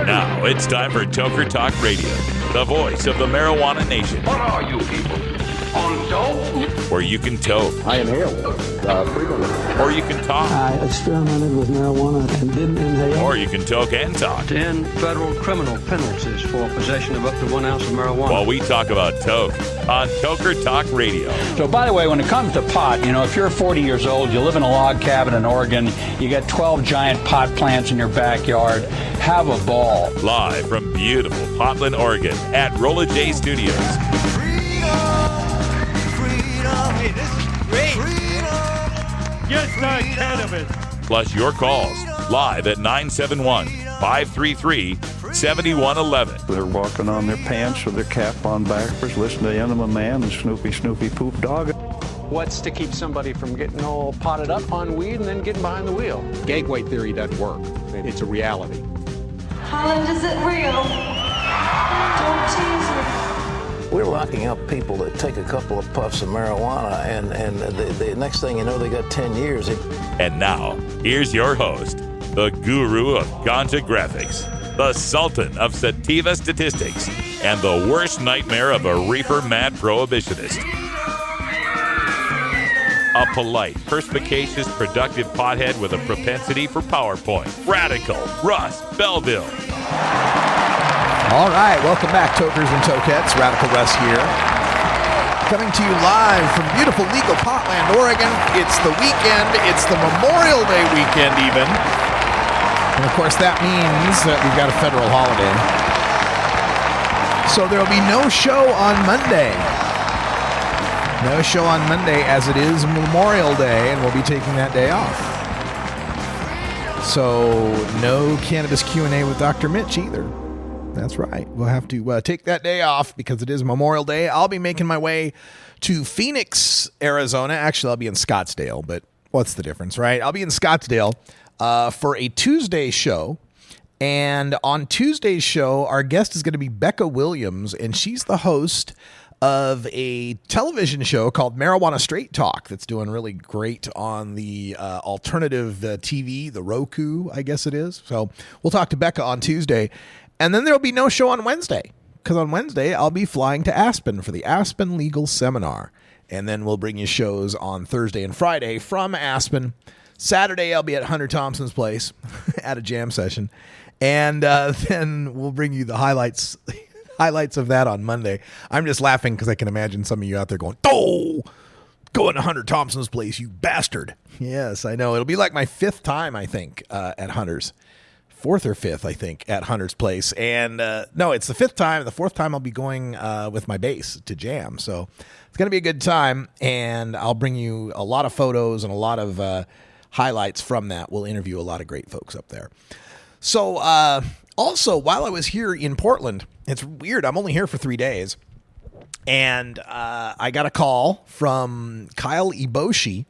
Now it's time for Toker Talk Radio, the voice of the marijuana nation. What are you people? On dope? Where you can toke. I inhale frequently. Or you can talk. I experimented with marijuana and didn't inhale. Or you can toke and talk. 10 federal criminal penalties for possession of up to 1 ounce of marijuana. While we talk about toke on Toker Talk Radio. So, by the way, when it comes to pot, if you're 40 years old, you live in a log cabin in Oregon, you got 12 giant pot plants in your backyard, have a ball. Live from beautiful Portland, Oregon at Rolla J Studios. Hey, this is great. Just not cannabis. Plus your calls live at 971-533-7111. They're walking on their pants with their cap on backwards, listening to Enema Man and Snoopy Poop Dog. What's to keep somebody from getting all potted up on weed and then getting behind the wheel? Gateway theory doesn't work. It's a reality. Holland, is it real? Don't tease me. We're locking up people that take a couple of puffs of marijuana, and the next thing you know, they got 10 years. And now, here's your host, the guru of ganja graphics, the sultan of sativa statistics, and the worst nightmare of a reefer-mad prohibitionist. A polite, perspicacious, productive pothead with a propensity for PowerPoint. Radical Russ Belville. All right, welcome back, Tokers and Tokettes. Radical Russ here. Coming to you live from beautiful legal Potland, Oregon. It's the weekend. It's the Memorial Day weekend even. And of course that means that we've got a federal holiday. So there will be no show on Monday. No show on Monday as it is Memorial Day, and we'll be taking that day off. So no cannabis Q&A with Dr. Mitch either. That's right. We'll have to take that day off because it is Memorial Day. I'll be making my way to Phoenix, Arizona. Actually, I'll be in Scottsdale, but what's the difference, right? I'll be in Scottsdale for a Tuesday show. And on Tuesday's show, our guest is going to be Becca Williams, and she's the host of a television show called Marijuana Straight Talk that's doing really great on the alternative TV, the Roku, I guess it is. So we'll talk to Becca on Tuesday. And then there'll be no show on Wednesday, because on Wednesday I'll be flying to Aspen for the Aspen Legal Seminar. And then we'll bring you shows on Thursday and Friday from Aspen. Saturday I'll be at Hunter Thompson's place at a jam session. And then we'll bring you the highlights of that on Monday. I'm just laughing because I can imagine some of you out there going, "Oh, going to Hunter Thompson's place, you bastard." Yes, I know. It'll be like my fifth time, I think, at Hunter's. Fourth or fifth, I think, at Hunter's place. And no, it's the fifth time. The fourth time I'll be going with my bass to jam. So it's going to be a good time. And I'll bring you a lot of photos and a lot of highlights from that. We'll interview a lot of great folks up there. So also, while I was here in Portland, it's weird. I'm only here for 3 days. And I got a call from Kyle Eboshi,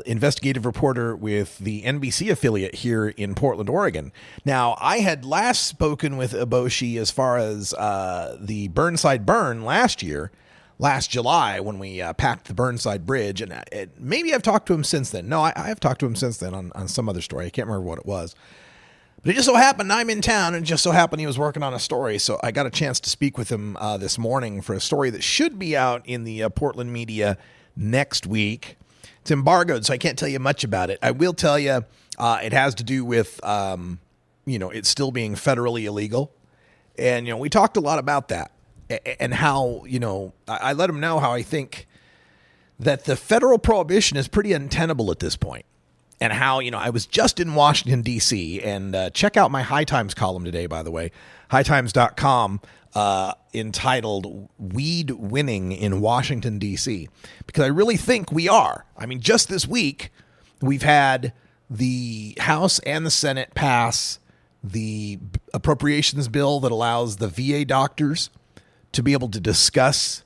investigative reporter with the NBC affiliate here in Portland, Oregon. Now, I had last spoken with Eboshi as far as the Burnside Burn last July, when we packed the Burnside Bridge. And maybe I've talked to him since then. No, I have talked to him since then on some other story. I can't remember what it was. But it just so happened I'm in town, and it just so happened he was working on a story. So I got a chance to speak with him this morning for a story that should be out in the Portland media next week. It's embargoed, so I can't tell you much about it. I will tell you it has to do with, it still being federally illegal. And, we talked a lot about that and how, I let him know how I think that the federal prohibition is pretty untenable at this point. And how, I was just in Washington, D.C., and check out my High Times column today, by the way, hightimes.com, entitled Weed Winning in Washington, D.C., because I really think we are. I mean, just this week, we've had the House and the Senate pass the appropriations bill that allows the VA doctors to be able to discuss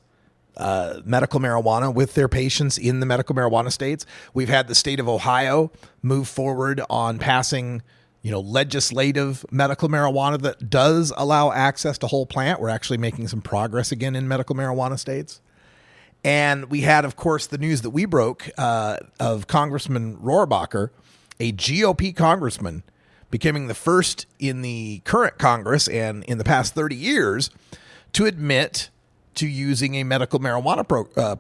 medical marijuana with their patients in the medical marijuana states. We've had the state of Ohio move forward on passing, legislative medical marijuana that does allow access to whole plant. We're actually making some progress again in medical marijuana states. And we had, of course, the news that we broke of Congressman Rohrabacher, a GOP congressman, becoming the first in the current Congress and in the past 30 years to admit to using a medical marijuana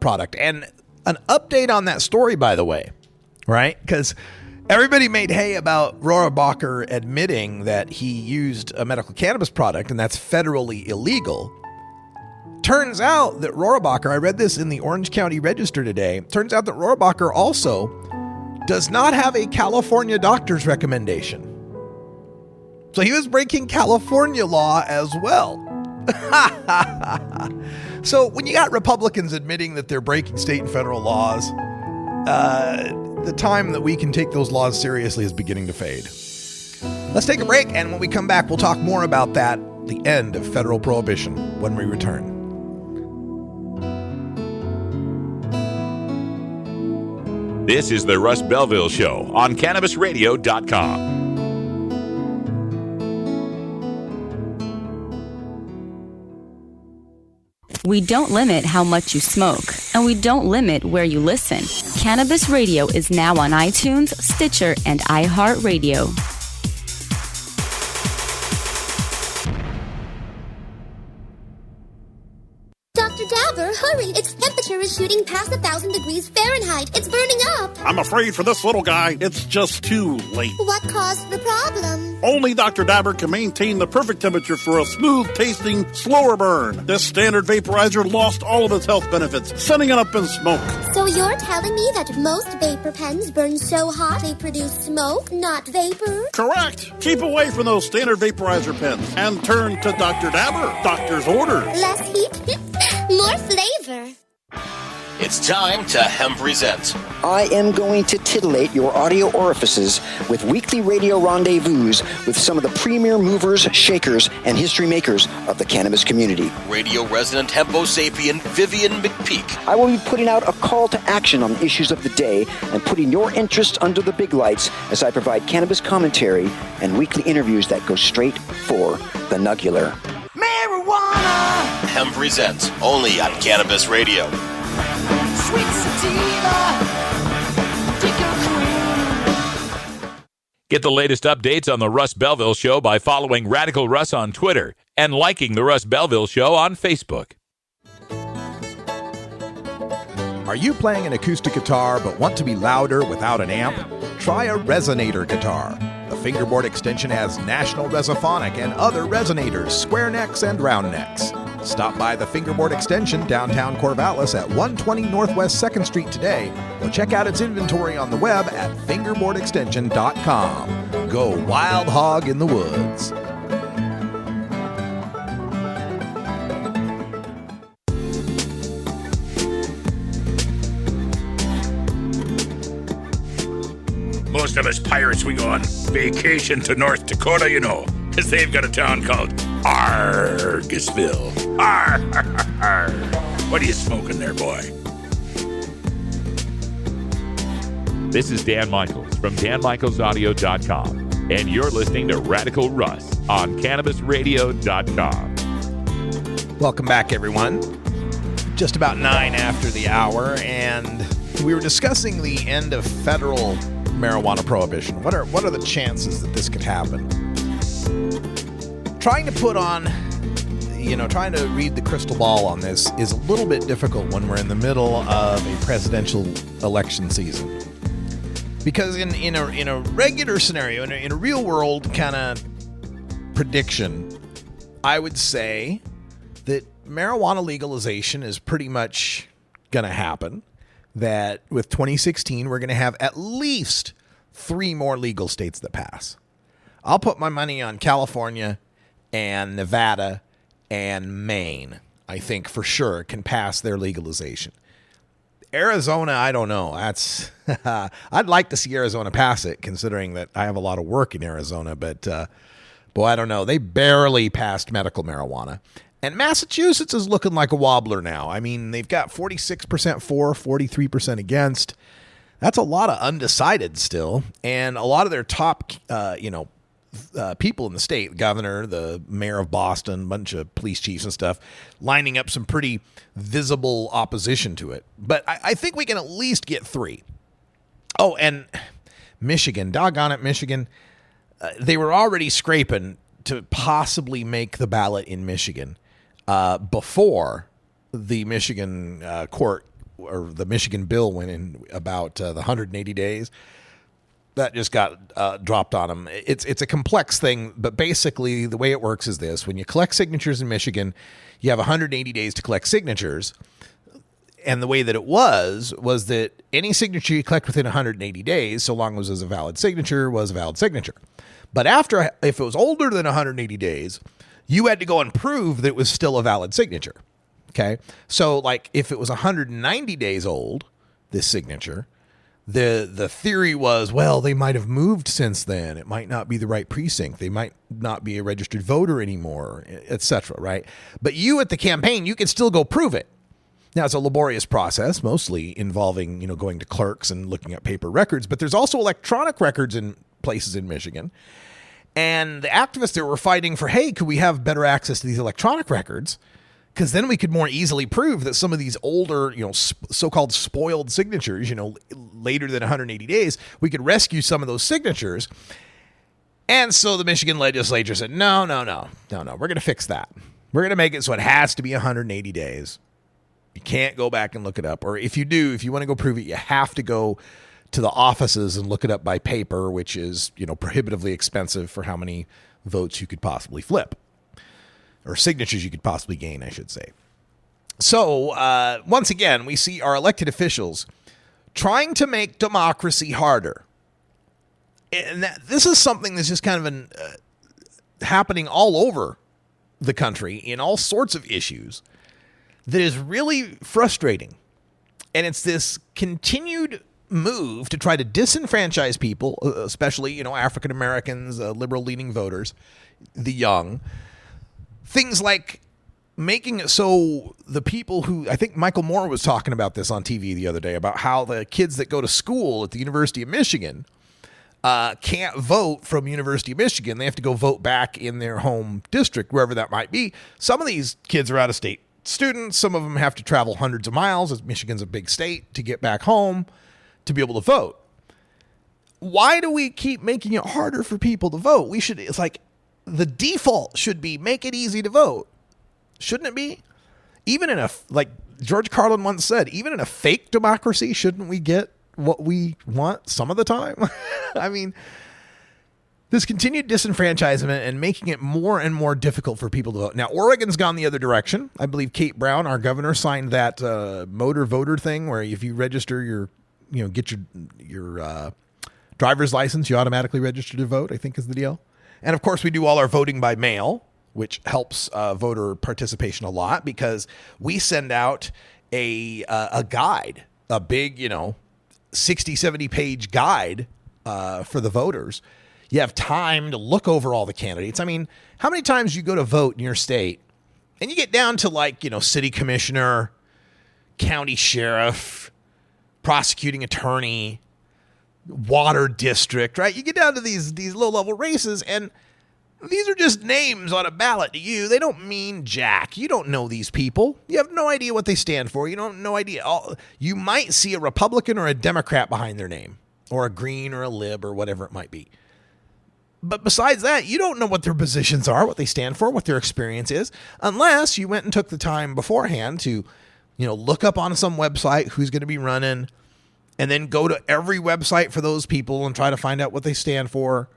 product. And an update on that story, by the way, right? Because everybody made hay about Rohrabacher admitting that he used a medical cannabis product, and that's federally illegal. Turns out that Rohrabacher, I read this in the Orange County Register today, turns out that Rohrabacher also does not have a California doctor's recommendation. So he was breaking California law as well. So when you got Republicans admitting that they're breaking state and federal laws, the time that we can take those laws seriously is beginning to fade. Let's take a break, and when we come back, we'll talk more about that, the end of federal prohibition, when we return. This is the Russ Belville Show on CannabisRadio.com. We don't limit how much you smoke, and we don't limit where you listen. Cannabis Radio is now on iTunes, Stitcher, and iHeartRadio. Dr. Dabber, hurry! Its temperature is shooting past 1,000 degrees Fahrenheit. It's burning up. I'm afraid for this little guy, it's just too late. What caused the problem? Only Dr. Dabber can maintain the perfect temperature for a smooth-tasting, slower burn. This standard vaporizer lost all of its health benefits, sending it up in smoke. So you're telling me that most vapor pens burn so hot they produce smoke, not vapor? Correct. Keep away from those standard vaporizer pens and turn to Dr. Dabber. Doctor's orders. Less heat, more flavor. It's time to Hemp Present. I am going to titillate your audio orifices with weekly radio rendezvous with some of the premier movers, shakers, and history makers of the cannabis community. Radio resident hempo sapien Vivian McPeak. I will be putting out a call to action on the issues of the day and putting your interest under the big lights as I provide cannabis commentary and weekly interviews that go straight for the nugular. Marijuana! Hemp Present, only on Cannabis Radio. Sweet sativa, Get the latest updates on the Russ Belville Show by following Radical Russ on Twitter and liking the Russ Belville Show on Facebook. Are you playing an acoustic guitar but want to be louder without an amp? Try a resonator guitar. The fingerboard extension has National Resophonic and other resonators, square necks and round necks. Stop by the Fingerboard Extension downtown Corvallis at 120 Northwest 2nd Street today, or check out its inventory on the web at fingerboardextension.com. Go wild hog in the woods. Most of us pirates, we go on vacation to North Dakota, you know, because they've got a town called Argusville. Arr, arr, arr. What are you smoking there, boy? This is Dan Michaels from DanMichaelsAudio.com, and you're listening to Radical Russ on CannabisRadio.com. Welcome back, everyone. Just about 9 after the hour, and we were discussing the end of federal marijuana prohibition. What are the chances that this could happen? Trying to put on, trying to read the crystal ball on this is a little bit difficult when we're in the middle of a presidential election season. Because in a regular scenario, in a real world kind of prediction, I would say that marijuana legalization is pretty much going to happen. That with 2016, we're going to have at least 3 more legal states that pass. I'll put my money on California and Nevada and Maine, I think for sure can pass their legalization. Arizona, I don't know. That's I'd like to see Arizona pass it, considering that I have a lot of work in Arizona, but boy, I don't know. They barely passed medical marijuana. And Massachusetts is looking like a wobbler now. I mean, they've got 46% for, 43% against. That's a lot of undecided still. And a lot of their top, people in the state, the governor, the mayor of Boston, a bunch of police chiefs and stuff, lining up some pretty visible opposition to it. But I think we can at least get 3. Oh, and Michigan, doggone it, Michigan. they were already scraping to possibly make the ballot in Michigan before the Michigan court or the Michigan bill went in about the 180 days. That just got dropped on them. It's a complex thing, but basically the way it works is this. When you collect signatures in Michigan, you have 180 days to collect signatures. And the way that it was that any signature you collect within 180 days, so long as it was a valid signature, was a valid signature. But if it was older than 180 days, you had to go and prove that it was still a valid signature. Okay? So like if it was 190 days old, this signature, the theory was, well, they might have moved since then. It might not be the right precinct. They might not be a registered voter anymore, etc., right? But you at the campaign, you can still go prove it. Now, it's a laborious process, mostly involving, going to clerks and looking at paper records, but there's also electronic records in places in Michigan. And the activists there were fighting for, hey, could we have better access to these electronic records? Because then we could more easily prove that some of these older, so-called spoiled signatures, later than 180 days, we could rescue some of those signatures. And so the Michigan legislature said, no, we're going to fix that. We're going to make it so it has to be 180 days. You can't go back and look it up. Or if you want to go prove it, you have to go to the offices and look it up by paper, which is, prohibitively expensive for how many votes you could possibly flip. Or signatures you could possibly gain, I should say. So, once again, we see our elected officials trying to make democracy harder. And this is something that's just kind of happening all over the country in all sorts of issues that is really frustrating. And it's this continued move to try to disenfranchise people, especially, African Americans, liberal-leaning voters, the young. Things like making it so the people who, I think Michael Moore was talking about this on TV the other day, about how the kids that go to school at the University of Michigan can't vote from University of Michigan. They have to go vote back in their home district, wherever that might be. Some of these kids are out-of-state students. Some of them have to travel hundreds of miles, as Michigan's a big state, to get back home to be able to vote. Why do we keep making it harder for people to vote? It's like, the default should be make it easy to vote. Shouldn't it be? Even in like George Carlin once said, even in a fake democracy, shouldn't we get what we want some of the time? I mean, this continued disenfranchisement and making it more and more difficult for people to vote. Now, Oregon's gone the other direction. I believe Kate Brown, our governor, signed that motor voter thing where if you register get your driver's license, you automatically register to vote, I think is the deal. And of course, we do all our voting by mail, which helps voter participation a lot because we send out a guide, a big, 60, 70 page guide for the voters. You have time to look over all the candidates. I mean, how many times you go to vote in your state and you get down to city commissioner, county sheriff, prosecuting attorney, water district, right? You get down to these low-level races, and these are just names on a ballot to you. They don't mean jack. You don't know these people. You have no idea what they stand for. You don't no idea. You might see a Republican or a Democrat behind their name, or a Green or a Lib or whatever it might be. But besides that, you don't know what their positions are, what they stand for, what their experience is, unless you went and took the time beforehand to, look up on some website who's going to be running, and then go to every website for those people and try to find out what they stand for.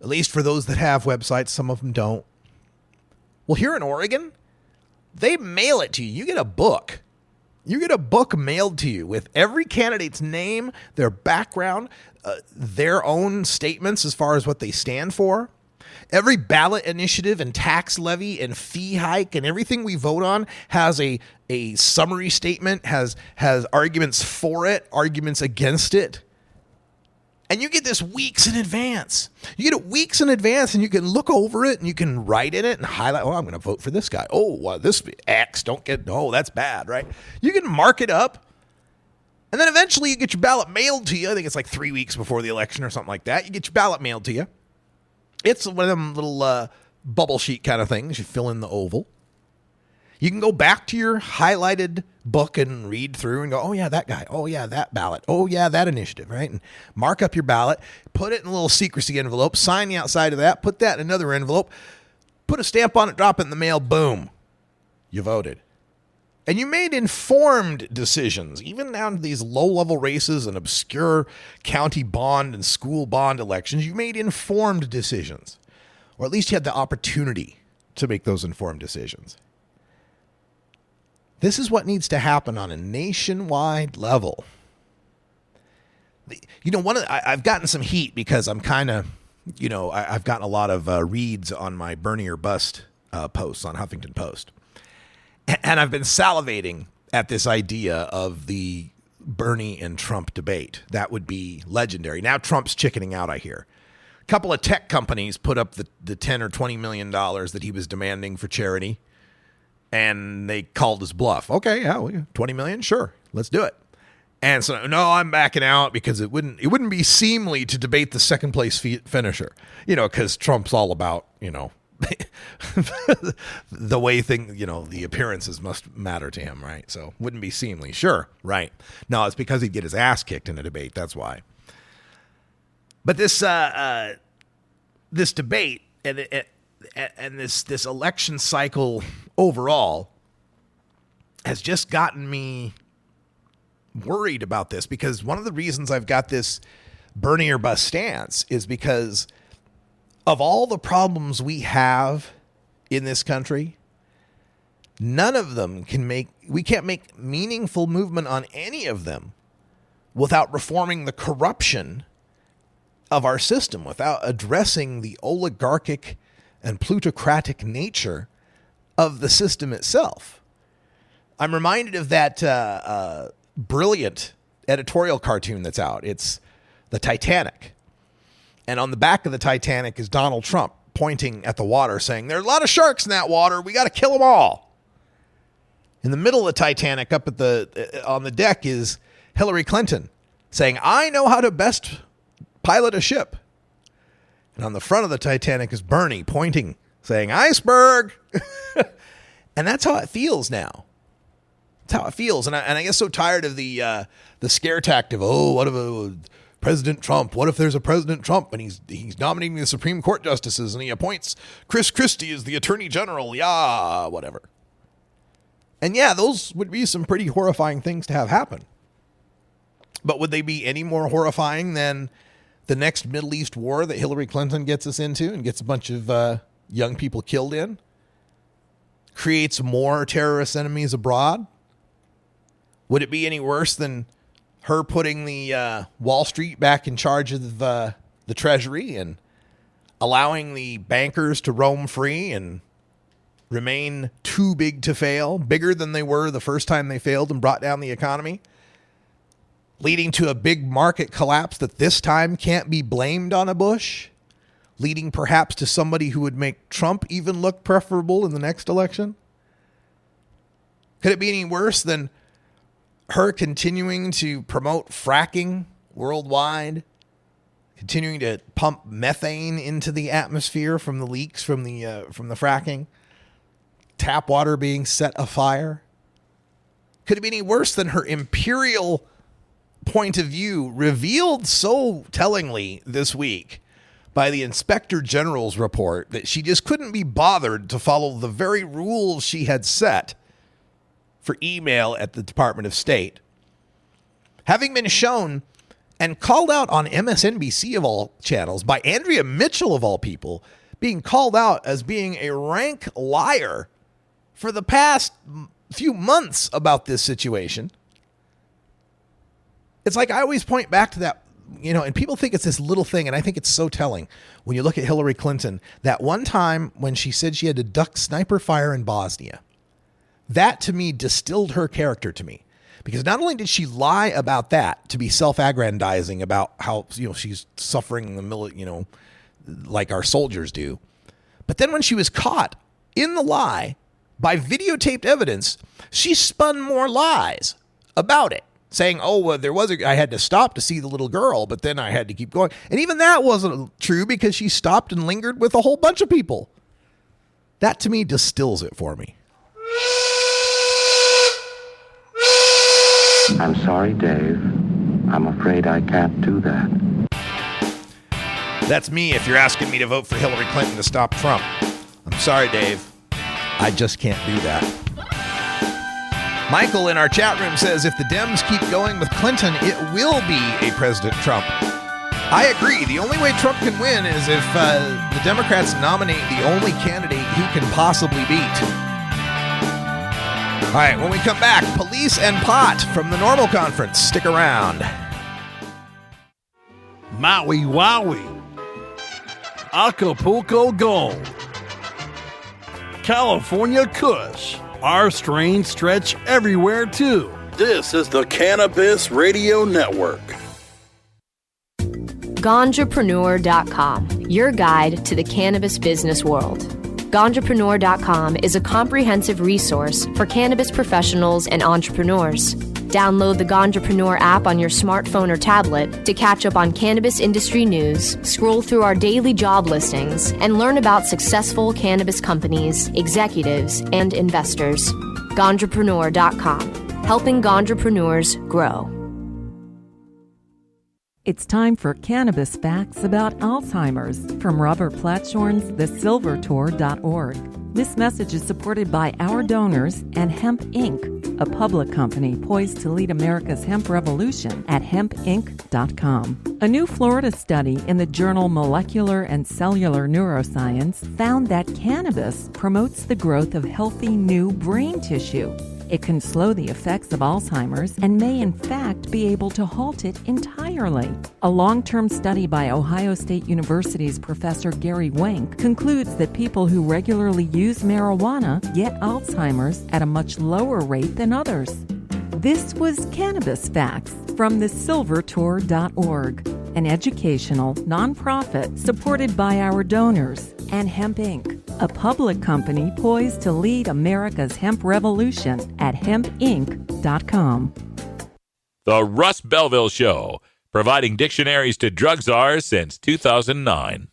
At least for those that have websites, some of them don't. Well, here in Oregon, they mail it to you. You get a book. You get a book mailed to you with every candidate's name, their background, their own statements as far as what they stand for. Every ballot initiative and tax levy and fee hike and everything we vote on has a summary statement, has arguments for it, arguments against it. And you get this weeks in advance. You get it weeks in advance and you can look over it and you can write in it and highlight, I'm going to vote for this guy. This X, that's bad, right? You can mark it up. And then eventually you get your ballot mailed to you. I think it's like 3 weeks before the election or something like that. You get your ballot mailed to you. It's one of them little bubble sheet kind of things. You fill in the oval. You can go back to your highlighted book and read through and go, oh, yeah, that guy. Oh, yeah, that ballot. Oh, yeah, that initiative, right? And mark up your ballot, put it in a little secrecy envelope, sign the outside of that, put that in another envelope, put a stamp on it, drop it in the mail, boom. You voted. And you made informed decisions, even down to these low-level races and obscure county bond and school bond elections. You made informed decisions, or at least you had the opportunity to make those informed decisions. This is what needs to happen on a nationwide level. You know, I've gotten some heat because I'm kind of, you know, I've gotten a lot of reads on my Bernie or Bust posts on Huffington Post. And I've been salivating at this idea of the Bernie and Trump debate. That would be legendary. Now Trump's chickening out, I hear. A couple of tech companies put up the $10 or $20 million that he was demanding for charity. And they called his bluff. Okay, yeah, 20 million, sure, let's do it. And so, no, I'm backing out because it wouldn't be seemly to debate the second place finisher, you know, because Trump's all about, you know, the way the appearances must matter to him, right? So wouldn't be seemly, sure, right? No, it's because he'd get his ass kicked in a debate. That's why. But this debate and this election cycle overall has just gotten me worried about this, because one of the reasons I've got this Bernie or Bust stance is because of all the problems we have in this country, none of them we can't make meaningful movement on any of them without reforming the corruption of our system, without addressing the oligarchic and plutocratic nature of the system itself. I'm reminded of that brilliant editorial cartoon that's out. It's the Titanic. And on the back of the Titanic is Donald Trump pointing at the water saying, there are a lot of sharks in that water. We got to kill them all. In the middle of the Titanic up on the deck is Hillary Clinton saying, I know how to best pilot a ship. And on the front of the Titanic is Bernie pointing, saying, iceberg. And that's how it feels now. That's how it feels. And I get so tired of the scare tactic of, what if President Trump, what if there's a President Trump and he's nominating the Supreme Court justices and he appoints Chris Christie as the Attorney General, yeah, whatever. And yeah, those would be some pretty horrifying things to have happen. But would they be any more horrifying than the next Middle East war that Hillary Clinton gets us into and gets a bunch of young people killed in? Creates more terrorist enemies abroad? Would it be any worse than her putting the Wall Street back in charge of the Treasury and allowing the bankers to roam free and remain too big to fail, bigger than they were the first time they failed and brought down the economy, leading to a big market collapse that this time can't be blamed on a Bush, leading perhaps to somebody who would make Trump even look preferable in the next election? Could it be any worse than her continuing to promote fracking worldwide, continuing to pump methane into the atmosphere from the leaks from the fracking, tap water being set afire? Could it be any worse than her imperial point of view revealed so tellingly this week by the Inspector General's report that she just couldn't be bothered to follow the very rules she had set for email at the Department of State, having been shown and called out on MSNBC of all channels by Andrea Mitchell of all people, being called out as being a rank liar for the past few months about this situation. It's like I always point back to that, and people think it's this little thing, and I think it's so telling when you look at Hillary Clinton, that one time when she said she had to duck sniper fire in Bosnia. That, to me, distilled her character to me. Because not only did she lie about that to be self-aggrandizing about how, she's suffering the like our soldiers do. But then when she was caught in the lie by videotaped evidence, she spun more lies about it, saying, I had to stop to see the little girl, but then I had to keep going. And even that wasn't true because she stopped and lingered with a whole bunch of people. That, to me, distills it for me. I'm sorry, Dave. I'm afraid I can't do that. That's me if you're asking me to vote for Hillary Clinton to stop Trump. I'm sorry, Dave. I just can't do that. Michael in our chat room says if the Dems keep going with Clinton, it will be a President Trump. I agree. The only way Trump can win is if the Democrats nominate the only candidate he can possibly beat. All right, when we come back, police and pot from the Normal Conference. Stick around. Maui Wowie. Acapulco Gold. California Kush. Our strains stretch everywhere, too. This is the Cannabis Radio Network. Ganjapreneur.com, your guide to the cannabis business world. Ganjapreneur.com is a comprehensive resource for cannabis professionals and entrepreneurs. Download the Ganjapreneur app on your smartphone or tablet to catch up on cannabis industry news, scroll through our daily job listings, and learn about successful cannabis companies, executives, and investors. Ganjapreneur.com, helping Ganjapreneurs grow. It's time for Cannabis Facts About Alzheimer's from Robert Platshorn's thesilvertour.org. This message is supported by our donors and Hemp Inc., a public company poised to lead America's hemp revolution at hempinc.com. A new Florida study in the journal Molecular and Cellular Neuroscience found that cannabis promotes the growth of healthy new brain tissue. It can slow the effects of Alzheimer's and may in fact be able to halt it entirely. A long-term study by Ohio State University's Professor Gary Wenk concludes that people who regularly use marijuana get Alzheimer's at a much lower rate than others. This was Cannabis Facts from thesilvertour.org, an educational nonprofit supported by our donors and Hemp Inc., a public company poised to lead America's hemp revolution at hempinc.com. The Russ Belville Show, providing dictionaries to drug czars since 2009.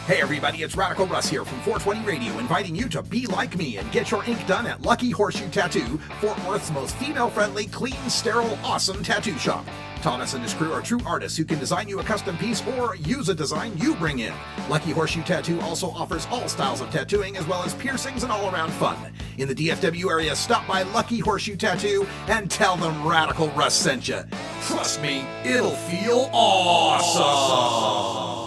Hey everybody, it's Radical Russ here from 420 Radio, inviting you to be like me and get your ink done at Lucky Horseshoe Tattoo, Fort Worth's most female-friendly, clean, sterile, awesome tattoo shop. Thomas and his crew are true artists who can design you a custom piece or use a design you bring in. Lucky Horseshoe Tattoo also offers all styles of tattooing as well as piercings and all-around fun. In the DFW area, stop by Lucky Horseshoe Tattoo and tell them Radical Russ sent you. Trust me, it'll feel awesome.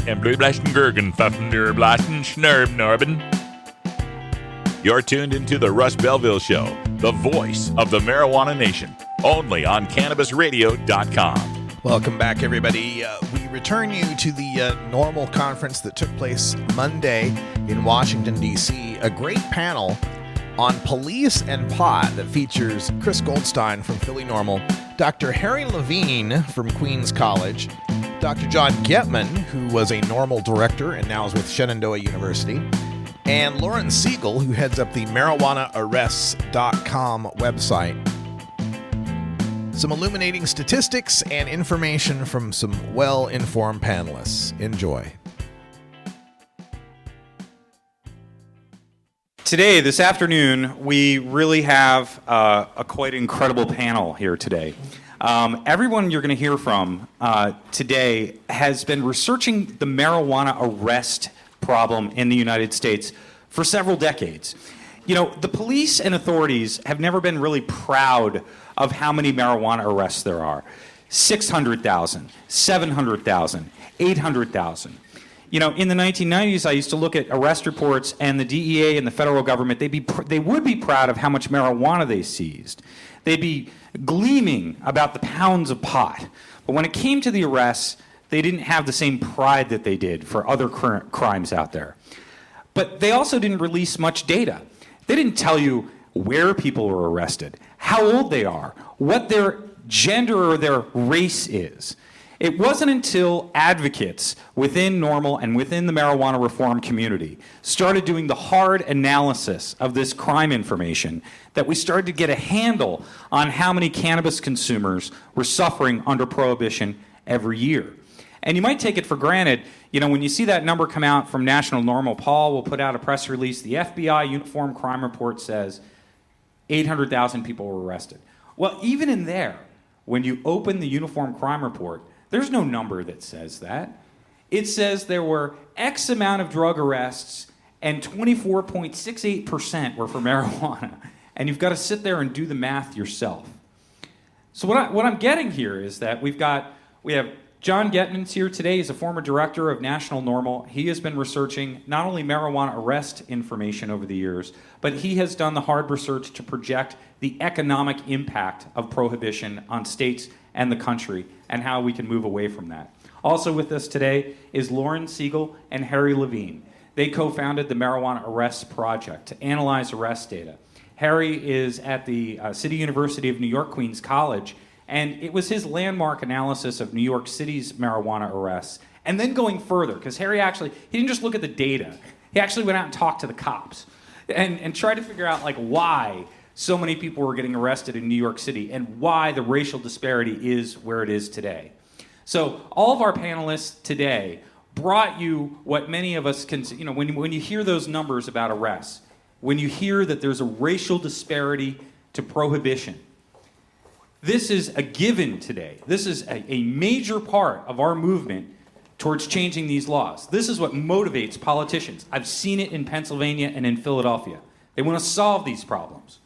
And Blue Blasten Gergen, Pfaffender Blasten Schnurb Norben. You're tuned into the Russ Belville Show, the voice of the marijuana nation, only on CannabisRadio.com. Welcome back, everybody. We return you to the Normal Conference that took place Monday in Washington, D.C. A great panel on police and pot that features Chris Goldstein from Philly Normal, Dr. Harry Levine from Queens College, Dr. John Getman, who was a Normal director and now is with Shenandoah University, and Lauren Siegel, who heads up the marijuanaarrests.com website. Some illuminating statistics and information from some well-informed panelists. Enjoy. Today, this afternoon, we really have a quite incredible panel here today. Everyone you're going to hear from today has been researching the marijuana arrest problem in the United States for several decades. You know, the police and authorities have never been really proud of how many marijuana arrests there are. 600,000, 700,000, 800,000. You know, in the 1990s, I used to look at arrest reports, and the DEA and the federal government, they would be proud of how much marijuana they seized. They'd be gleaming about the pounds of pot. But when it came to the arrests, they didn't have the same pride that they did for other current crimes out there. But they also didn't release much data. They didn't tell you where people were arrested, how old they are, what their gender or their race is. It wasn't until advocates within Normal and within the marijuana reform community started doing the hard analysis of this crime information that we started to get a handle on how many cannabis consumers were suffering under Prohibition every year. And you might take it for granted, when you see that number come out from National Normal, Paul will put out a press release, the FBI Uniform Crime Report says 800,000 people were arrested. Well, even in there, when you open the Uniform Crime Report, there's no number that says that. It says there were X amount of drug arrests and 24.68% were for marijuana. And you've got to sit there and do the math yourself. So what I'm getting here is that we have John Getman's here today. He's a former director of National Normal. He has been researching not only marijuana arrest information over the years, but he has done the hard research to project the economic impact of prohibition on states and the country and how we can move away from that. Also with us today is Lauren Siegel and Harry Levine. They co-founded the Marijuana Arrests Project to analyze arrest data. Harry is at the City University of New York, Queens College, and it was his landmark analysis of New York City's marijuana arrests. And then going further, because Harry he didn't just look at the data. He actually went out and talked to the cops and tried to figure out why so many people were getting arrested in New York City and why the racial disparity is where it is today. So all of our panelists today brought you what many of us can, when you hear those numbers about arrests, when you hear that there's a racial disparity to prohibition, this is a given today. This is a major part of our movement towards changing these laws. This is what motivates politicians. I've seen it in Pennsylvania and in Philadelphia. They want to solve these problems.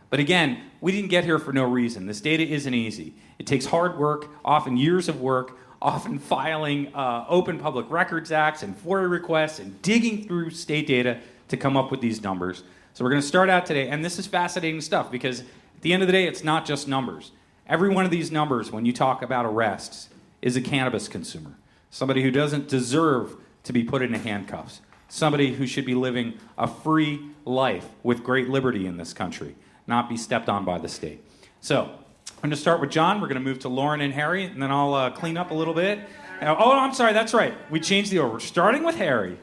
But again, we didn't get here for no reason. This data isn't easy. It takes hard work, often years of work, often filing Open Public Records Acts and FOIA requests and digging through state data to come up with these numbers. So we're going to start out today, and this is fascinating stuff because at the end of the day, it's not just numbers. Every one of these numbers, when you talk about arrests, is a cannabis consumer. Somebody who doesn't deserve to be put into handcuffs. Somebody who should be living a free life with great liberty in this country, not be stepped on by the state. So I'm going to start with John. We're going to move to Lauren and Harry, and then I'll clean up a little bit. I'm sorry, that's right. We changed the order. We're starting with Harry.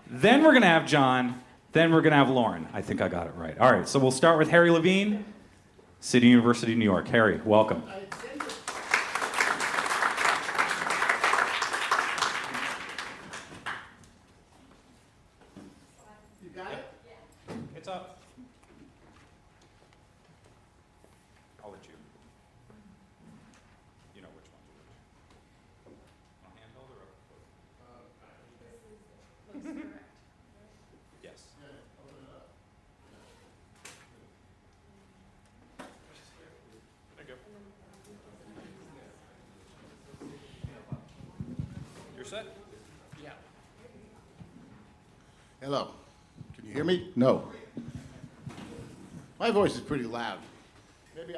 Then we're going to have John. Then we're going to have Lauren. I think I got it right. All right, so we'll start with Harry Levine, City University of New York. Harry, welcome. You got it? It's up. I'll let you. You know which one to do. On handheld or up? Yes. There you go. You're set? Yeah. Hello. Can you hear me? No. My voice is pretty loud. Maybe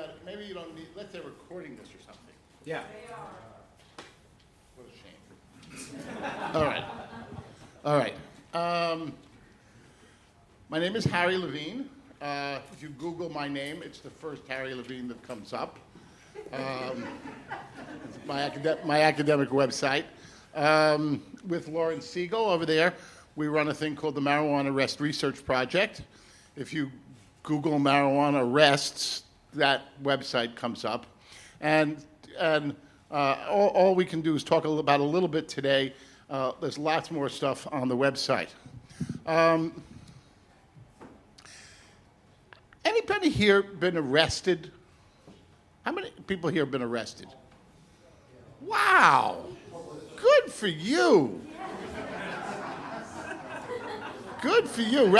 you don't need. Let's say recording this or something. Yeah. What a shame. All right. My name is Harry Levine. If you Google my name, it's the first Harry Levine that comes up. It's my academic website. With Lauren Siegel over there, we run a thing called the Marijuana Arrest Research Project. If you Google marijuana arrests, that website comes up. And all we can do is talk about a little bit today. There's lots more stuff on the website. Anybody here been arrested? How many people here have been arrested? Wow. Good for you. Good for you.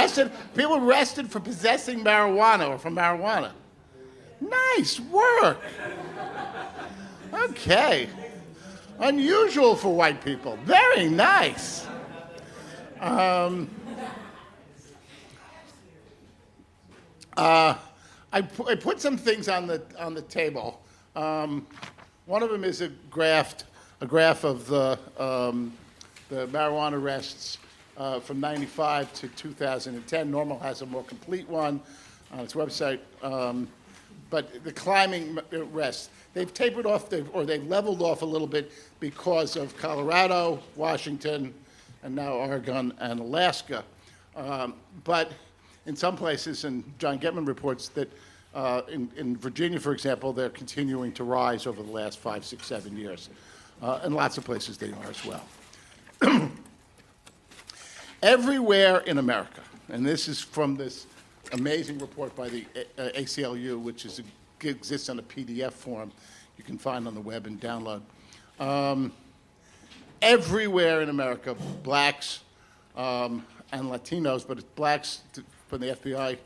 People arrested for possessing marijuana or for marijuana. Nice work. Okay. Unusual for white people. Very nice. I put some things on the table. One of them is a graph of the marijuana arrests from 95 to 2010. Normal has a more complete one on its website. But the climbing arrests, they've tapered off, they've leveled off a little bit because of Colorado, Washington, and now Oregon and Alaska. But in some places, and John Getman reports that in Virginia, for example, they're continuing to rise over the last 5, 6, 7 years. and lots of places they are as well. Everywhere in America, and this is from this amazing report by the ACLU, which exists on a PDF form you can find on the web and download. Everywhere in America, blacks and Latinos, but it's blacks from the FBI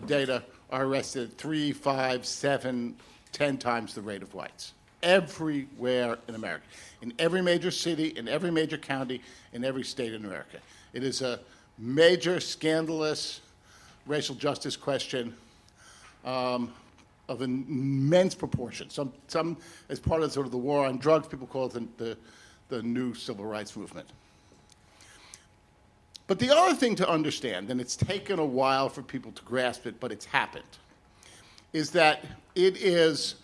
data, are arrested 3, 5, 7, 10 times the rate of whites. Everywhere in America. In every major city, in every major county, in every state in America. It is a major, scandalous racial justice question of immense proportion. Some as part of sort of the war on drugs, people call it the new civil rights movement. But the other thing to understand, and it's taken a while for people to grasp it, but it's happened, is that it is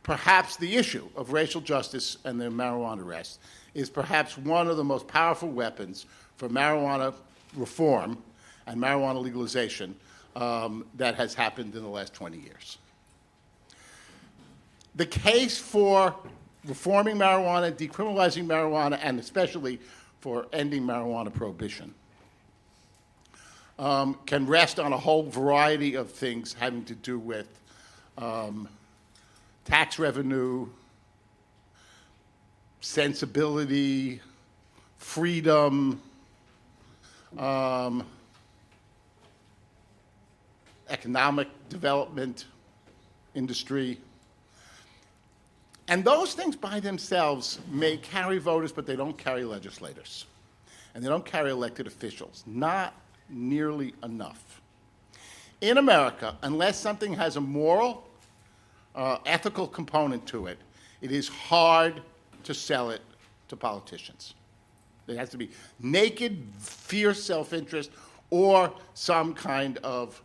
perhaps the issue of racial justice and the marijuana arrest is perhaps one of the most powerful weapons for marijuana reform and marijuana legalization that has happened in the last 20 years. The case for reforming marijuana, decriminalizing marijuana, and especially for ending marijuana prohibition can rest on a whole variety of things having to do with tax revenue, sensibility, freedom, economic development, industry. And those things by themselves may carry voters, but they don't carry legislators. And they don't carry elected officials. Not nearly enough. In America, unless something has a moral, ethical component to it, it is hard to sell it to politicians. It has to be naked, fierce self-interest, or some kind of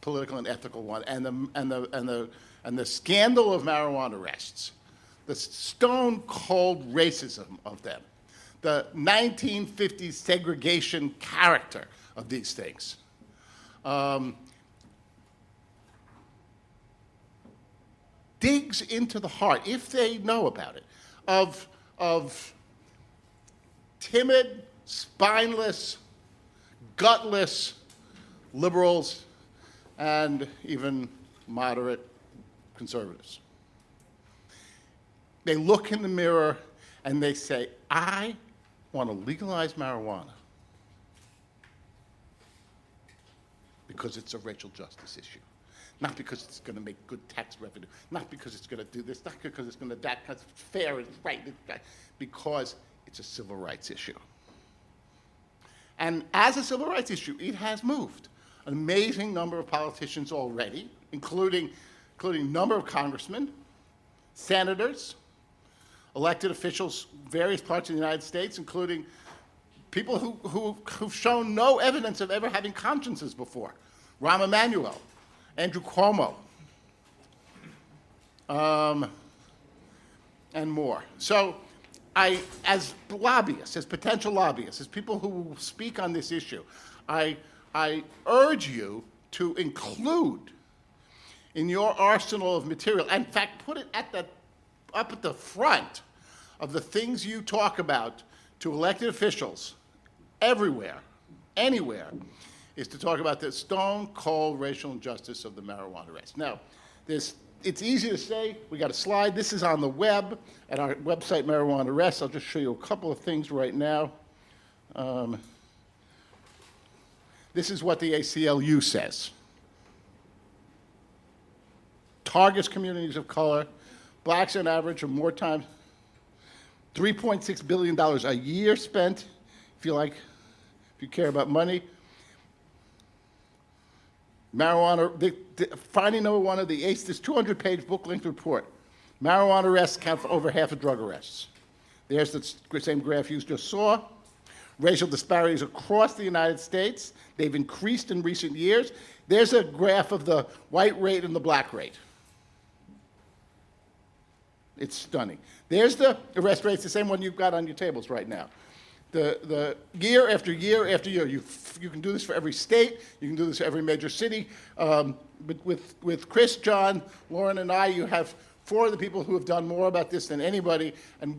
political and ethical one. And the scandal of marijuana arrests, the stone-cold racism of them, the 1950s segregation character of these things, digs into the heart, if they know about it, of timid, spineless, gutless liberals and even moderate conservatives. They look in the mirror and they say, I want to legalize marijuana because it's a racial justice issue. Not because it's going to make good tax revenue, not because it's going to do this, not because it's going to that, because it's fair and right, because it's a civil rights issue. And as a civil rights issue, it has moved an amazing number of politicians already, including a number of congressmen, senators, elected officials, various parts of the United States, including people who've shown no evidence of ever having consciences before. Rahm Emanuel, Andrew Cuomo, and more. So as lobbyists, as potential lobbyists, as people who speak on this issue, I urge you to include in your arsenal of material, in fact, put it up at the front of the things you talk about to elected officials everywhere, anywhere, is to talk about the stone-cold racial injustice of the marijuana arrest. Now, it's easy to say. We got a slide. This is on the web at our website, Marijuana Arrest. I'll just show you a couple of things right now. This is what the ACLU says. Targets communities of color. Blacks on average are more time, $3.6 billion a year spent, if you care about money. Marijuana, finding number one of the ACE, this 200-page book-length report. Marijuana arrests account for over half of drug arrests. There's the same graph you just saw. Racial disparities across the United States. They've increased in recent years. There's a graph of the white rate and the black rate. It's stunning. There's the arrest rates, the same one you've got on your tables right now. The year after year after year, you can do this for every state, you can do this for every major city. But with Chris, John, Lauren, and I, you have four of the people who have done more about this than anybody, and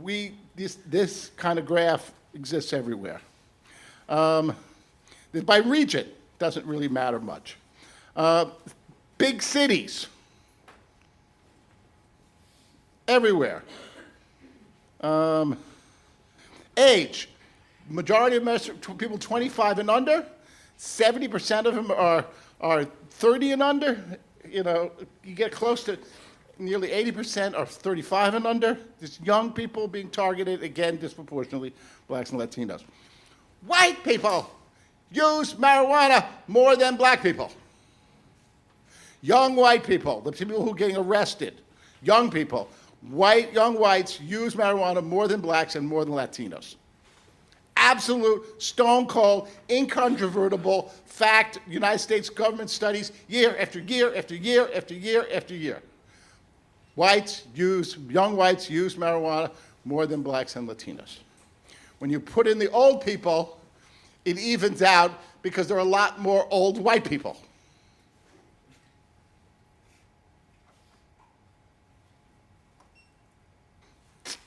this kind of graph exists everywhere. By region, doesn't really matter much. Big cities, everywhere. Age, majority of people 25 and under, 70% of them are 30 and under. You know, you get close to nearly 80% are 35 and under. There's young people being targeted, again, disproportionately, blacks and Latinos. White people use marijuana more than black people. Young white people, the people who are getting arrested, young people, young whites use marijuana more than blacks and more than Latinos. Absolute, stone cold, incontrovertible fact. United States government studies year after year after year after year after year. Young whites use marijuana more than blacks and Latinos. When you put in the old people, it evens out because there are a lot more old white people.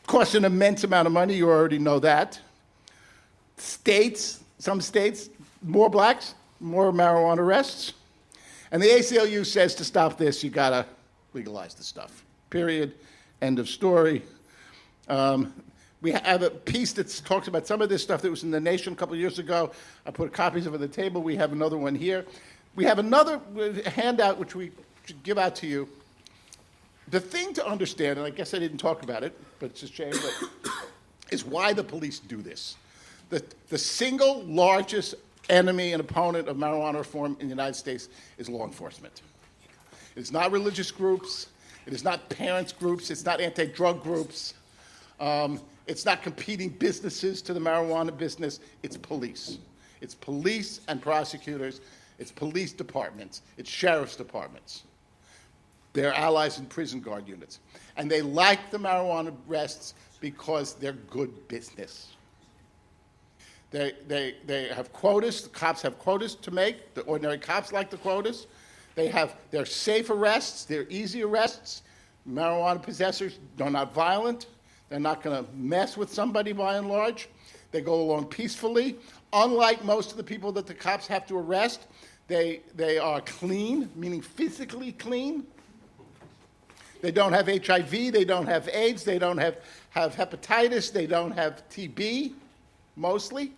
Costs an immense amount of money, you already know that. Some states, more blacks, more marijuana arrests. And the ACLU says to stop this, you gotta legalize the stuff. Period. End of story. We have a piece that talks about some of this stuff that was in The Nation a couple of years ago. I put copies of it on the table. We have another one here. We have another handout which we should give out to you. The thing to understand, and I guess I didn't talk about it, but it's a shame, is why the police do this. The single largest enemy and opponent of marijuana reform in the United States is law enforcement. It's not religious groups. It is not parents groups. It's not anti-drug groups. It's not competing businesses to the marijuana business. It's police. It's police and prosecutors. It's police departments. It's sheriff's departments. They're allies in prison guard units. And they like the marijuana arrests because they're good business. They have quotas. The cops have quotas to make. The ordinary cops like the quotas. They're safe arrests. They're easy arrests. Marijuana possessors are not violent. They're not going to mess with somebody by and large. They go along peacefully. Unlike most of the people that the cops have to arrest, they are clean, meaning physically clean. They don't have HIV. They don't have AIDS. They don't have hepatitis. They don't have TB, mostly.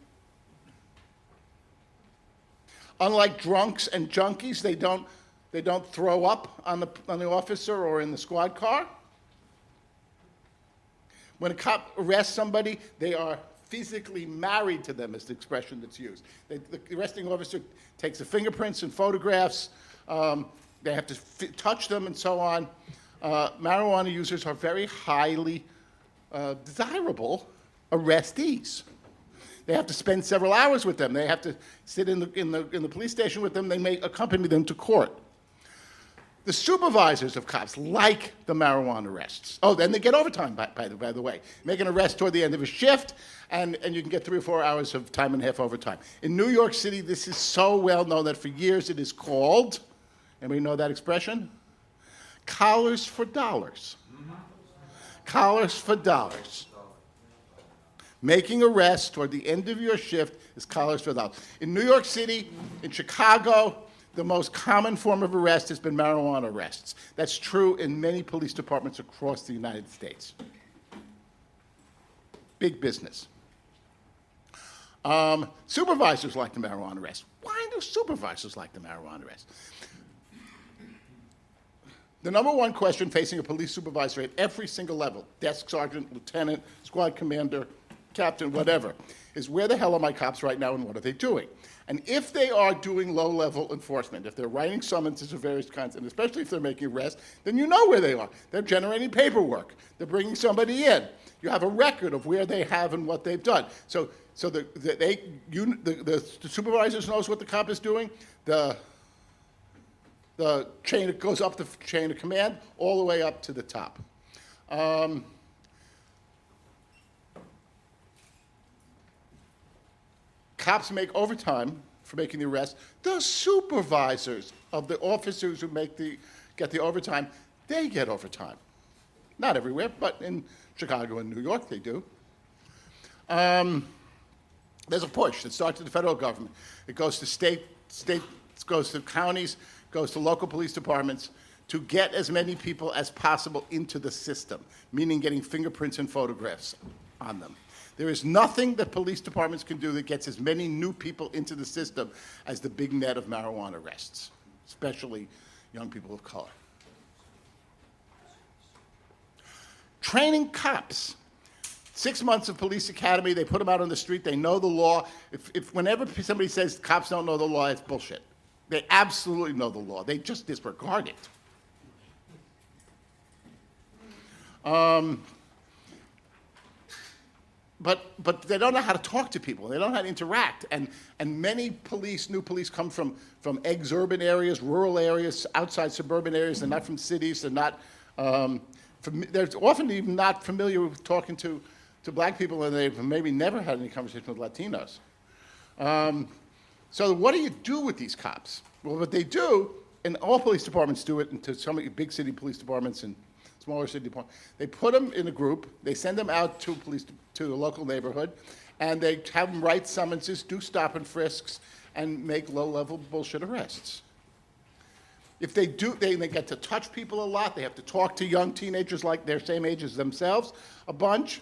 Unlike drunks and junkies, they don't throw up on the officer or in the squad car. When a cop arrests somebody, they are physically married to them, is the expression that's used. The arresting officer takes the fingerprints and photographs. They have to touch them and so on. Marijuana users are very highly desirable arrestees. They have to spend several hours with them. They have to sit in the police station with them. They may accompany them to court. The supervisors of cops like the marijuana arrests. Oh, then they get overtime, by the way. Make an arrest toward the end of a shift, and you can get 3 or 4 hours of time and a half overtime. In New York City, this is so well known that for years it is called, anybody know that expression? Collars for dollars. Collars for dollars. Making arrests toward the end of your shift is collars for dollars. In New York City, in Chicago, the most common form of arrest has been marijuana arrests. That's true in many police departments across the United States. Big business. Supervisors like the marijuana arrest. Why do supervisors like the marijuana arrest? The number one question facing a police supervisor at every single level, desk sergeant, lieutenant, squad commander, captain, whatever, is where the hell are my cops right now and what are they doing? And if they are doing low-level enforcement, if they're writing summonses of various kinds, and especially if they're making arrests, then you know where they are. They're generating paperwork. They're bringing somebody in. You have a record of where they have and what they've done. So the supervisors knows what the cop is doing. The chain, it goes up the chain of command all the way up to the top. Cops make overtime for making the arrest. The supervisors of the officers who get the overtime, they get overtime. Not everywhere, but in Chicago and New York they do. There's a push that starts at the federal government. It goes to states, goes to counties, goes to local police departments to get as many people as possible into the system, meaning getting fingerprints and photographs on them. There is nothing that police departments can do that gets as many new people into the system as the big net of marijuana arrests, especially young people of color. Training cops. 6 months of police academy, they put them out on the street, they know the law. If whenever somebody says cops don't know the law, it's bullshit. They absolutely know the law. They just disregard it. But they don't know how to talk to people. They don't know how to interact. And many new police come from ex-urban areas, rural areas, outside suburban areas. They're not from cities. They're not. They're often even not familiar with talking to black people, and they've maybe never had any conversation with Latinos. So what do you do with these cops? Well, what they do, and all police departments do it, and to some big city police departments and smaller city departments, they put them in a group, they send them out to a local neighborhood, and they have them write summonses, do stop and frisks, and make low-level bullshit arrests. If they do, they get to touch people a lot. They have to talk to young teenagers like their same age as themselves a bunch.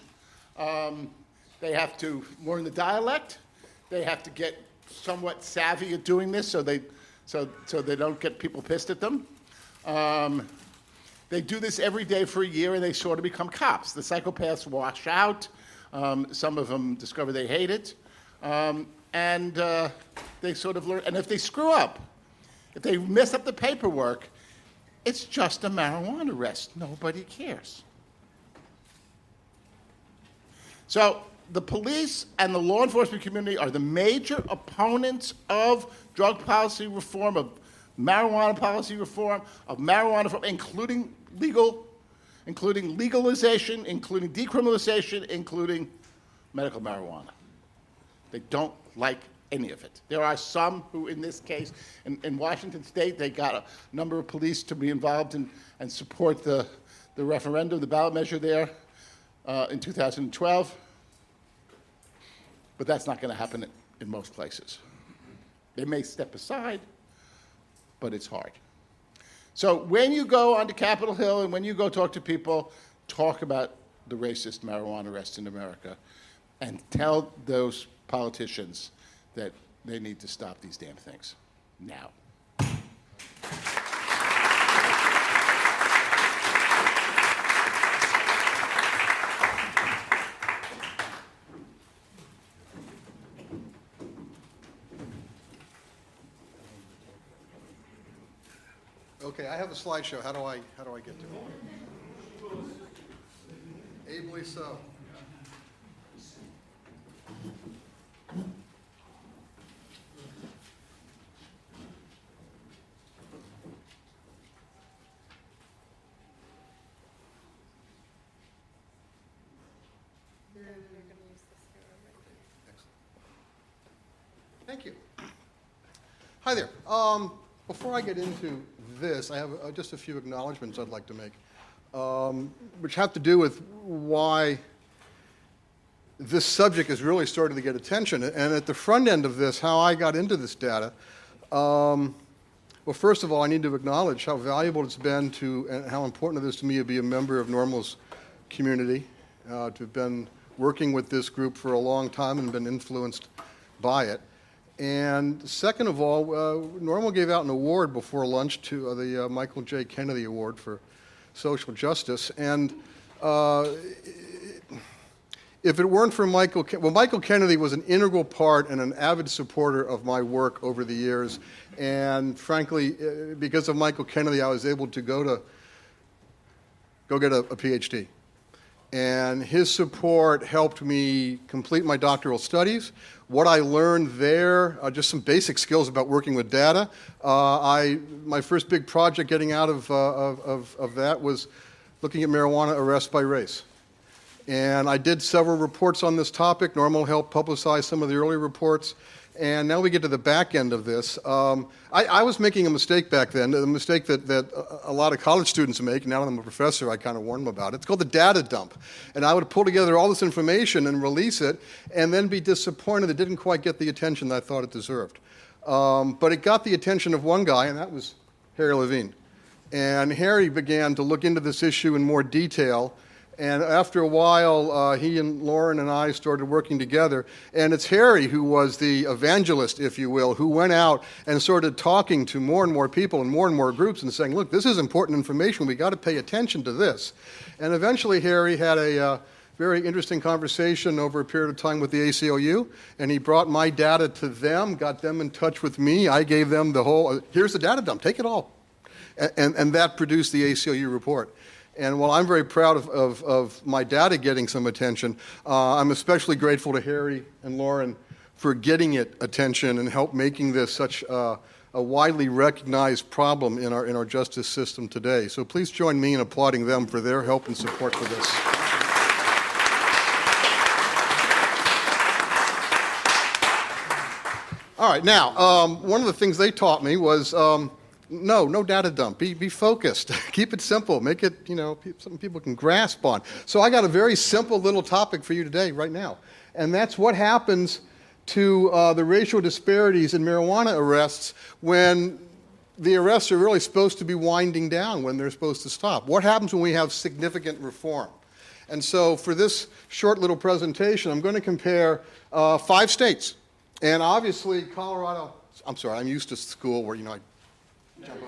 They have to learn the dialect. They have to get somewhat savvy at doing this so they don't get people pissed at them. They do this every day for a year, and they sort of become cops. The psychopaths wash out. Some of them discover they hate it. And they sort of learn. And if they screw up, if they mess up the paperwork, it's just a marijuana arrest. Nobody cares. So the police and the law enforcement community are the major opponents of drug policy reform, of marijuana policy reform, including legalization, including decriminalization, including medical marijuana. They don't like any of it. There are some who, in this case, in Washington State, they got a number of police to be involved and support the referendum, the ballot measure there in 2012. But that's not going to happen in most places. They may step aside, but it's hard. So when you go onto Capitol Hill and when you go talk to people, talk about the racist marijuana arrests in America and tell those politicians that they need to stop these damn things now. Okay, I have a slideshow. How do I get to it? Ably so. Thank you. Hi there. Before I get into this, I have just a few acknowledgments I'd like to make, which have to do with why this subject is really starting to get attention. And at the front end of this, how I got into this data, well, first of all, I need to acknowledge how valuable it's been to, and how important it is to me to be a member of NORML's community, to have been working with this group for a long time and been influenced by it. And second of all, NORML gave out an award before lunch to the Michael J. Kennedy Award for Social Justice. And if it weren't for Michael Kennedy was an integral part and an avid supporter of my work over the years. And frankly, because of Michael Kennedy, I was able to go get a PhD. And his support helped me complete my doctoral studies. What I learned there, just some basic skills about working with data. My first big project getting out of that was looking at marijuana arrests by race. And I did several reports on this topic. NORML helped publicize some of the early reports. And now we get to the back end of this. I was making a mistake back then, a mistake that a lot of college students make. Now that I'm a professor, I kind of warn them about it. It's called the data dump. And I would pull together all this information and release it, and then be disappointed it didn't quite get the attention that I thought it deserved. But it got the attention of one guy, and that was Harry Levine. And Harry began to look into this issue in more detail. And after a while, he and Lauren and I started working together. And it's Harry who was the evangelist, if you will, who went out and started talking to more and more people and more groups and saying, look, this is important information. We got to pay attention to this. And eventually, Harry had a very interesting conversation over a period of time with the ACLU. And he brought my data to them, got them in touch with me. I gave them the whole, here's the data dump, take it all. And that produced the ACLU report. And while I'm very proud of my data getting some attention, I'm especially grateful to Harry and Lauren for getting it attention and help making this such a widely recognized problem in our justice system today. So please join me in applauding them for their help and support for this. All right, now, one of the things they taught me was no data dump. Be focused. Keep it simple. Make it, something people can grasp on. So I got a very simple little topic for you today, right now. And that's what happens to the racial disparities in marijuana arrests when the arrests are really supposed to be winding down, when they're supposed to stop. What happens when we have significant reform? And so for this short little presentation, I'm going to compare 5 states. And obviously, Colorado, I'm sorry, I'm used to school where, I jump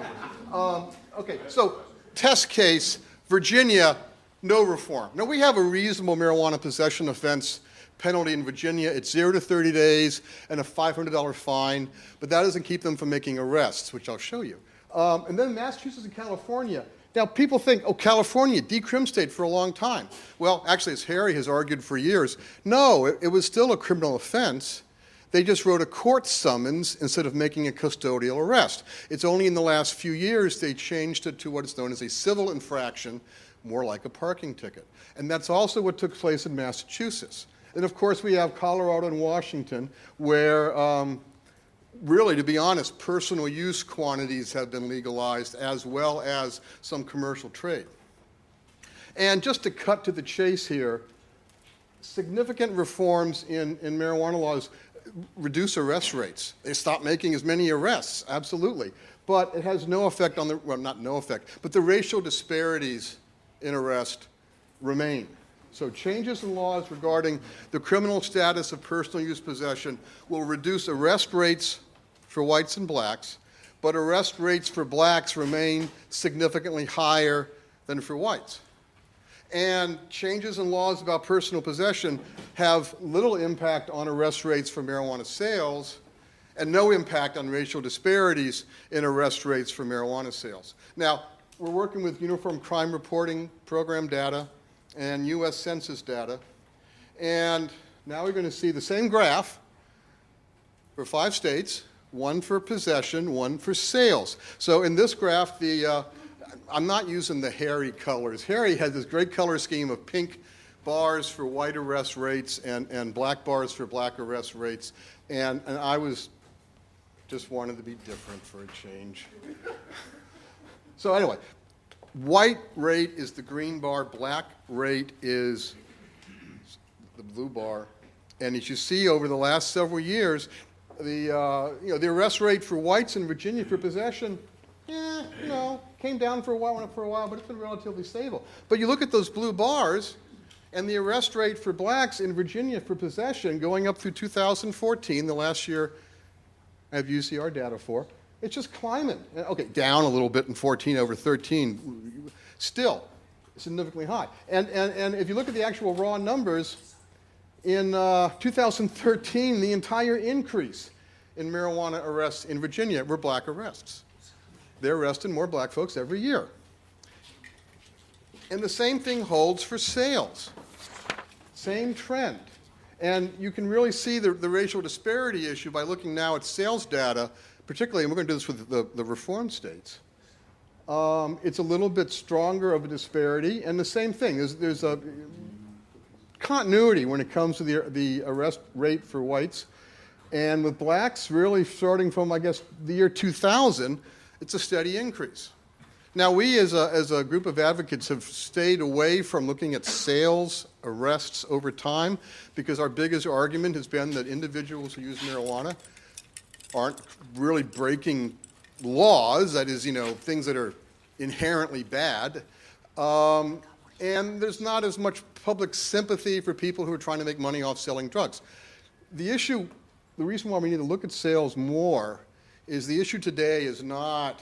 over. Okay, so test case, Virginia, no reform. Now, we have a reasonable marijuana possession offense penalty in Virginia. It's 0 to 30 days and a $500 fine, but that doesn't keep them from making arrests, which I'll show you. And then Massachusetts and California. Now, people think, California, decrim state for a long time. Well, actually, as Harry has argued for years, no, it was still a criminal offense. They just wrote a court summons instead of making a custodial arrest. It's only in the last few years they changed it to what is known as a civil infraction, more like a parking ticket. And that's also what took place in Massachusetts. And of course, we have Colorado and Washington, where really, to be honest, personal use quantities have been legalized, as well as some commercial trade. And just to cut to the chase here, significant reforms in marijuana laws reduce arrest rates. They stop making as many arrests, absolutely. But it has no effect on not no effect, but the racial disparities in arrest remain. So changes in laws regarding the criminal status of personal use possession will reduce arrest rates for whites and blacks, but arrest rates for blacks remain significantly higher than for whites. And changes in laws about personal possession have little impact on arrest rates for marijuana sales and no impact on racial disparities in arrest rates for marijuana sales. Now, we're working with Uniform Crime Reporting Program data and U.S. Census data. And now we're going to see the same graph for 5 states, one for possession, one for sales. So in this graph, I'm not using the Harry colors. Harry had this great color scheme of pink bars for white arrest rates and black bars for black arrest rates. And I just wanted to be different for a change. So anyway, white rate is the green bar, black rate is the blue bar. And as you see over the last several years, the arrest rate for whites in Virginia for possession, came down for a while, but it's been relatively stable. But you look at those blue bars, and the arrest rate for blacks in Virginia for possession going up through 2014, the last year I have UCR data for, it's just climbing. Okay, down a little bit in 14 over 13, still significantly high. And if you look at the actual raw numbers, in 2013, the entire increase in marijuana arrests in Virginia were black arrests. They're arresting more black folks every year. And the same thing holds for sales. Same trend. And you can really see the racial disparity issue by looking now at sales data, particularly, and we're going to do this with the reform states. It's a little bit stronger of a disparity. And the same thing, there's a continuity when it comes to the arrest rate for whites. And with blacks, really starting from, I guess, the year 2000, it's a steady increase. Now, we as a group of advocates have stayed away from looking at sales arrests over time because our biggest argument has been that individuals who use marijuana aren't really breaking laws, that is, things that are inherently bad. And there's not as much public sympathy for people who are trying to make money off selling drugs. The reason why we need to look at sales more is the issue today is not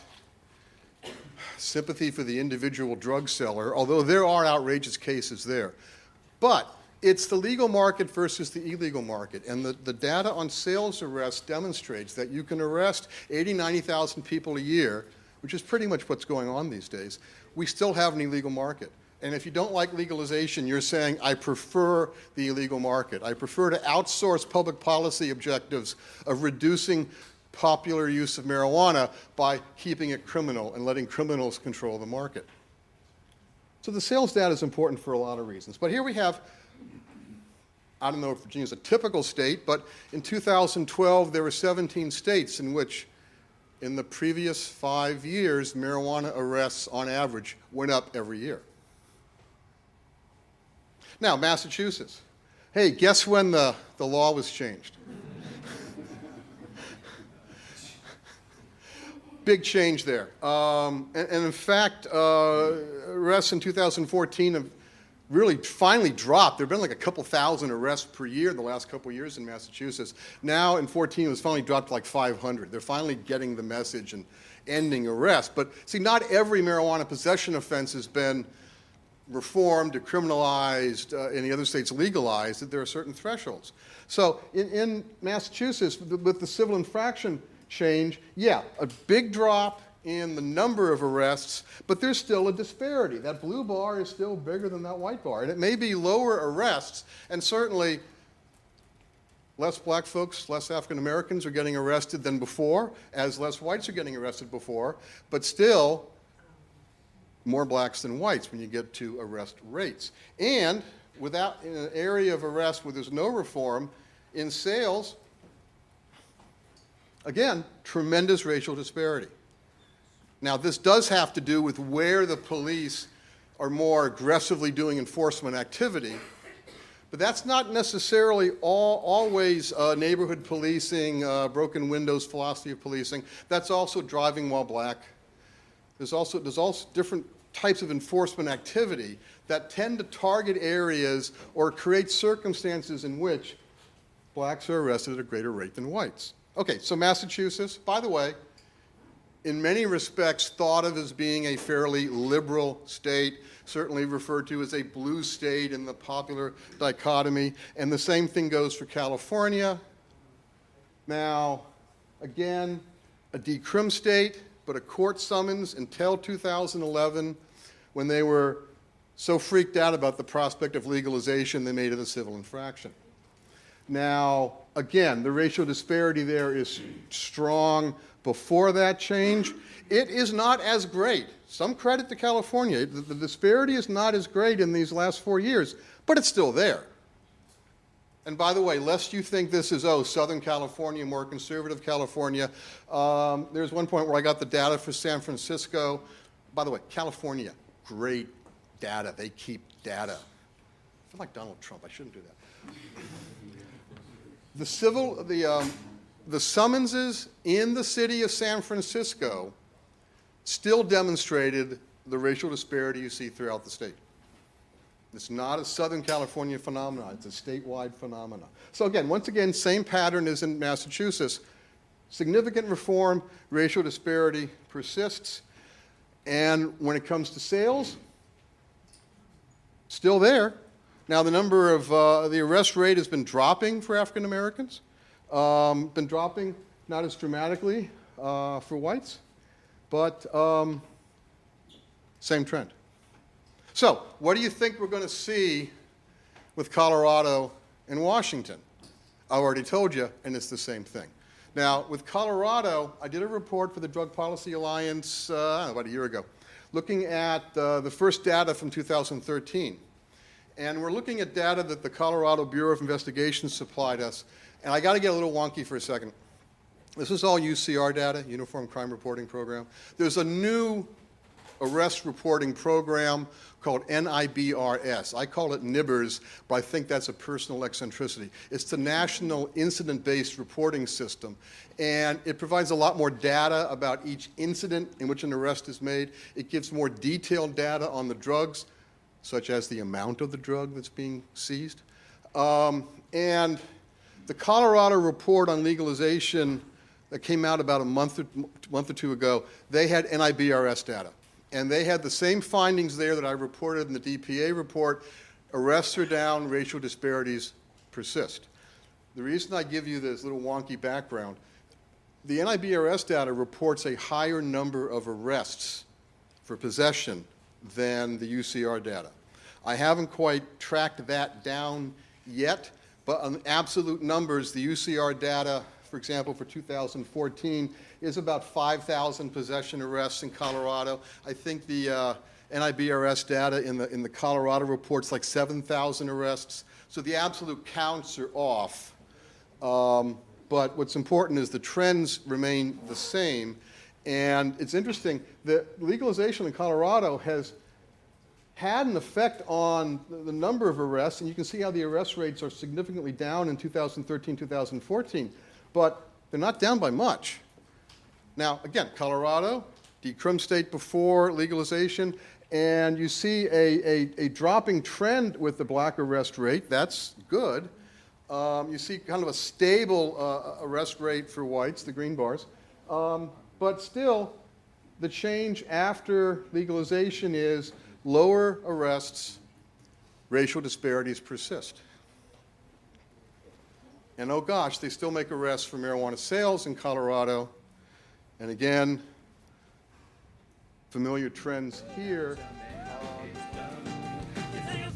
sympathy for the individual drug seller, although there are outrageous cases there. But it's the legal market versus the illegal market. And the data on sales arrests demonstrates that you can arrest 80, 90,000 people a year, which is pretty much what's going on these days. We still have an illegal market. And if you don't like legalization, you're saying, I prefer the illegal market. I prefer to outsource public policy objectives of reducing popular use of marijuana by keeping it criminal and letting criminals control the market. So the sales data is important for a lot of reasons. But here we have, I don't know if Virginia's a typical state, but in 2012 there were 17 states in which in the previous 5 years marijuana arrests on average went up every year. Now, Massachusetts. Hey, guess when the law was changed? Big change there. And in fact, arrests in 2014 have really finally dropped. There have been like a couple thousand arrests per year in the last couple of years in Massachusetts. Now in 2014, it was finally dropped to like 500. They're finally getting the message and ending arrests. But see, not every marijuana possession offense has been reformed, decriminalized, in the other states legalized, that there are certain thresholds. So in Massachusetts, with the civil infraction change, yeah, a big drop in the number of arrests, but there's still a disparity. That blue bar is still bigger than that white bar, and it may be lower arrests, and certainly less black folks, less African Americans are getting arrested than before, as less whites are getting arrested before, but still more blacks than whites when you get to arrest rates. And without, in an area of arrest where there's no reform, in sales, again, tremendous racial disparity. Now, this does have to do with where the police are more aggressively doing enforcement activity, but that's not necessarily always neighborhood policing, broken windows philosophy of policing. That's also driving while black. There's also different types of enforcement activity that tend to target areas or create circumstances in which blacks are arrested at a greater rate than whites. Okay, so Massachusetts, by the way, in many respects thought of as being a fairly liberal state, certainly referred to as a blue state in the popular dichotomy, and the same thing goes for California. Now, again, a decrim state, but a court summons until 2011 when they were so freaked out about the prospect of legalization, they made it a civil infraction. Now, again, the racial disparity there is strong before that change. It is not as great. Some credit to California. The disparity is not as great in these last 4 years, but it's still there. And by the way, lest you think this is, Southern California, more conservative California, there's one point where I got the data for San Francisco. By the way, California, great data. They keep data. I feel like Donald Trump. I shouldn't do that. The summonses in the city of San Francisco still demonstrated the racial disparity you see throughout the state. It's not a Southern California phenomenon. It's a statewide phenomenon. So again, once again, same pattern as in Massachusetts. Significant reform, racial disparity persists. And when it comes to sales, still there. Now the number of, the arrest rate has been dropping for African Americans. Been dropping not as dramatically for whites, but same trend. So, what do you think we're going to see with Colorado and Washington? I already told you, and it's the same thing. Now, with Colorado, I did a report for the Drug Policy Alliance about a year ago, looking at the first data from 2013. And we're looking at data that the Colorado Bureau of Investigation supplied us. And I got to get a little wonky for a second. This is all UCR data, Uniform Crime Reporting Program. There's a new arrest reporting program called NIBRS. I call it NIBRS, but I think that's a personal eccentricity. It's the National Incident-Based Reporting System, and it provides a lot more data about each incident in which an arrest is made. It gives more detailed data on the drugs, such as the amount of the drug that's being seized. And the Colorado report on legalization that came out about a month or two ago, they had NIBRS data. And they had the same findings there that I reported in the DPA report. Arrests are down, racial disparities persist. The reason I give you this little wonky background, the NIBRS data reports a higher number of arrests for possession than the UCR data. I haven't quite tracked that down yet, but on absolute numbers, the UCR data, for example, for 2014, is about 5,000 possession arrests in Colorado. I think the NIBRS data in the Colorado report's like 7,000 arrests. So the absolute counts are off. But what's important is the trends remain the same. And it's interesting that legalization in Colorado has had an effect on the number of arrests, and you can see how the arrest rates are significantly down in 2013, 2014. But they're not down by much. Now, again, Colorado, decrim state before legalization, and you see a dropping trend with the black arrest rate. That's good. You see kind of a stable arrest rate for whites, the green bars. But still, the change after legalization is lower arrests, racial disparities persist. And oh gosh, they still make arrests for marijuana sales in Colorado. And again, familiar trends here.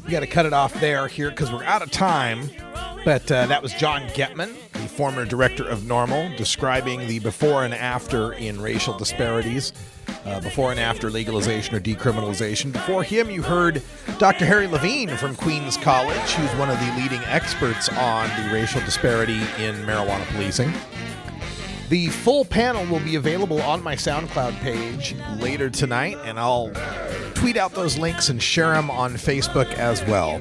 We got to cut it off there here because we're out of time. But that was John Getman, the former director of NORML, describing the before and after in racial disparities, before and after legalization or decriminalization. Before him, you heard Dr. Harry Levine from Queens College, who's one of the leading experts on the racial disparity in marijuana policing. The full panel will be available on my SoundCloud page later tonight, and I'll tweet out those links and share them on Facebook as well.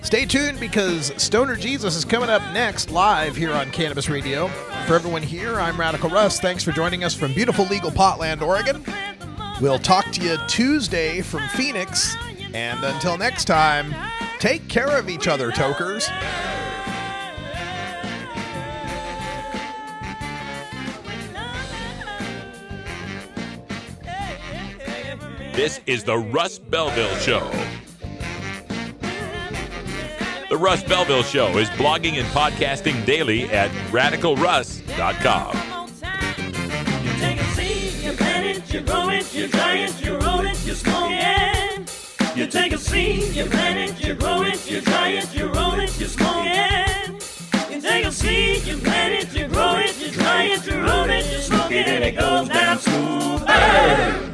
Stay tuned because Stoner Jesus is coming up next live here on Cannabis Radio. For everyone here, I'm Radical Russ. Thanks for joining us from beautiful legal Potland, Oregon. We'll talk to you Tuesday from Phoenix. And until next time, take care of each other, tokers. This is the Russ Belville Show. The Russ Belville Show is blogging and podcasting daily at radicalruss.com. You take a seed, you plant it, you grow it, you dry it, you roll it, you smoke it. You take a seed, you plant it, you grow it, you dry it, you roll it, you smoke it. You take a seed, you plant it, you grow it, you dry it, you roll it, you smoke it, and it goes down smooth.